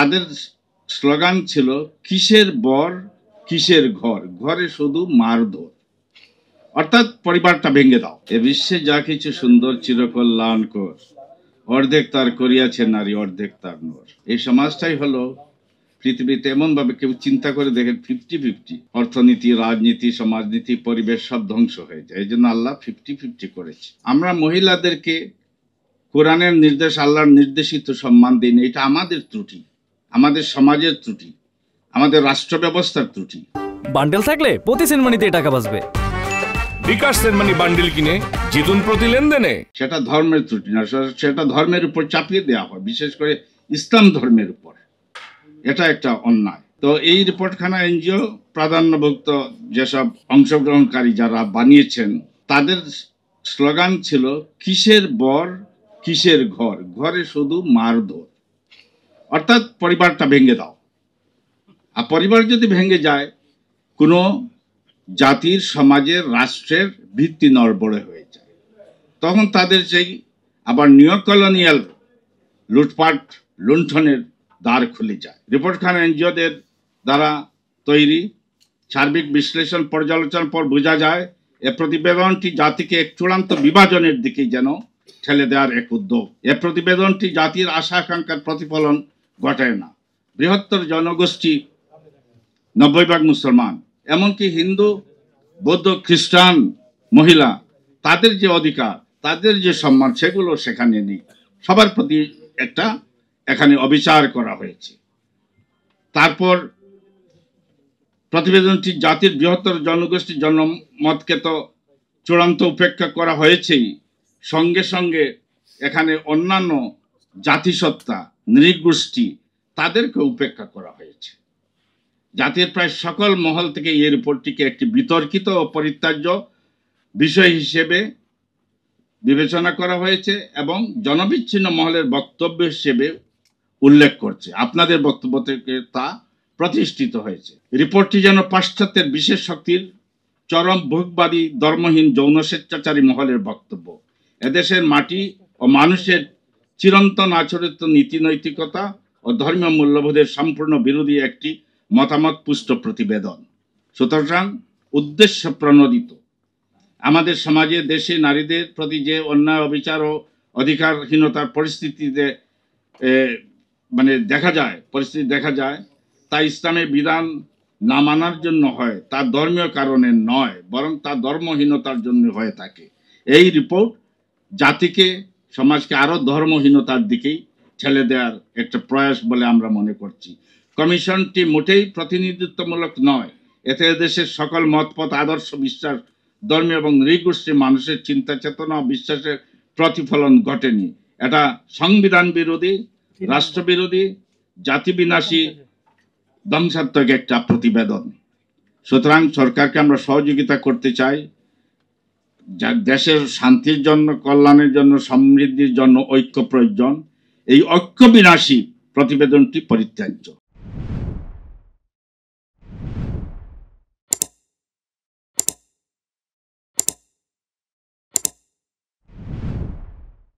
তাদের স্লোগান ছিল কিসের বর কিসের ঘর, ঘরে শুধু মারধর, অর্থাৎ পরিবারটা ভেঙে দাও। এ বিশ্বে যা কিছু সুন্দর চিরকল্যাণকর, অর্ধেক তার করিয়াছে নারী, অর্ধেক তার নর। এই সমাজটাই হলো পৃথিবীতে এমন ভাবে কেউ চিন্তা করে দেখেন 50-50, অর্থনীতি, রাজনীতি, সমাজনীতি, পরিবেশ সব ধ্বংস হয়ে যায়। এই জন্য আল্লাহ 50-50 করেছে। আমরা মহিলাদেরকে কোরআনের নির্দেশ, আল্লাহর নির্দেশিত সম্মান দিন, এটা আমাদের ত্রুটি, আমাদের সমাজের ত্রুটি, আমাদের রাষ্ট্র ব্যবস্থার ত্রুটি। বান্ডেল থাকলে প্রতি সেনমানিতে টাকা বাঁচবে। বিকাশ সেনমানি বান্ডেল কিনে জিতুন প্রতি লেনদেনে। সেটা ধর্মের ত্রুটি না, সেটা ধর্মের উপর চাপিয়ে দেওয়া হয়, বিশেষ করে ইসলাম ধর্মের উপর। এটা একটা অন্যায়। তো এই রিপোর্টখানা এনজিও প্রাধান্যভুক্ত যেসব অংশগ্রহণকারী যারা বানিয়েছেন, তাদের স্লোগান ছিল কিসের বর কিসের ঘর, ঘরে শুধু মারধর, অর্থাৎ পরিবারটা ভেঙে দাও। আর পরিবার যদি ভেঙে যায়, কোনো জাতির, সমাজের, রাষ্ট্রের ভিত্তি নড়বড়ে হয়ে যায়। তখন তাদের সেই আবার নিও কলোনিয়াল লুটপাট, লুণ্ঠনের দ্বার খুলে যায়। রিপোর্টখানা এনজিওদের দ্বারা তৈরি, সার্বিক বিশ্লেষণ পর্যালোচনার পর বোঝা যায় এ প্রতিবেদনটি জাতিকে এক চূড়ান্ত বিভাজনের দিকে যেন ঠেলে দেওয়ার এক উদ্যোগ। এ প্রতিবেদনটি জাতির আশা আকাঙ্ক্ষার প্রতিফলন ঘটায় না। বৃহত্তর জনগোষ্ঠী, 90% মুসলমান, এমনকি হিন্দু, বৌদ্ধ, খ্রিস্টান, মহিলা, তাদের যে অধিকার, তাদের যে সম্মান, সেগুলো সেখানে নেই। সবার প্রতি একটা এখানে অবিচার করা হয়েছে। তারপর প্রতিবেদনটি জাতির বৃহত্তর জনগোষ্ঠীর জনমতকে তো চূড়ান্ত উপেক্ষা করা হয়েছেই, সঙ্গে সঙ্গে এখানে অন্যান্য জাতিসত্তা, নৃগোষ্ঠী, তাদেরকে উপেক্ষা করা হয়েছে। জাতির প্রায় সকল মহল থেকে এই রিপোর্টটিকে একটি বিতর্কিত ও পরিত্যাজ্য বিষয় হিসেবে বিবেচনা করা হয়েছে এবং জনবিচ্ছিন্ন মহলের বক্তব্য হিসেবে উল্লেখ করছে। আপনাদের বক্তব্য থেকে তা প্রতিষ্ঠিত হয়েছে। রিপোর্টটি যেন পাশ্চাত্যের বিশেষ শক্তির চরম ভোগবাদী, ধর্মহীন, যৌন স্বেচ্ছাচারী মহলের বক্তব্য। এদেশের মাটি ও মানুষের চিরন্তন আচরিত নীতি নৈতিকতা ও ধর্মীয় মূল্যবোধের সম্পূর্ণ বিরোধী একটি মতামত পুষ্ট প্রতিবেদন। সুতরাং উদ্দেশ্য প্রণোদিত আমাদের সমাজে, দেশে নারীদের প্রতি যে অন্যায়, অবিচার ও অধিকারহীনতার পরিস্থিতিতে পরিস্থিতি দেখা যায়, তা ইসলামের বিধান না মানার জন্য হয়, তা ধর্মীয় কারণে নয়, বরং তা ধর্মহীনতার জন্য হয়ে থাকে। এই রিপোর্ট জাতিকে, সমাজকে আরো ধর্মহীনতার দিকেই ঠেলে দেওয়ার একটা প্রয়াস বলে আমরা মনে করছি। কমিশনটি মোটেই প্রতিনিধিত্বমূলক নয়। এতে দেশের সকল মতপথ, আদর্শ, বিশ্বাস, ধর্মীয় এবং নৃগোষ্ঠীর মানুষের চিন্তা, চেতনা ও বিশ্বাসের প্রতিফলন ঘটেনি। এটা সংবিধান বিরোধী, রাষ্ট্রবিরোধী, জাতি বিনাশী, ধ্বংসাত্মক একটা প্রতিবেদন। সুতরাং সরকারকে আমরা সহযোগিতা করতে চাই। দেশের শান্তির জন্য, কল্যাণের জন্য, সমৃদ্ধির জন্য ঐক্য প্রয়োজন। এই ঐক্য বিনাশী প্রতিবেদনটি পরিত্যাজ্য।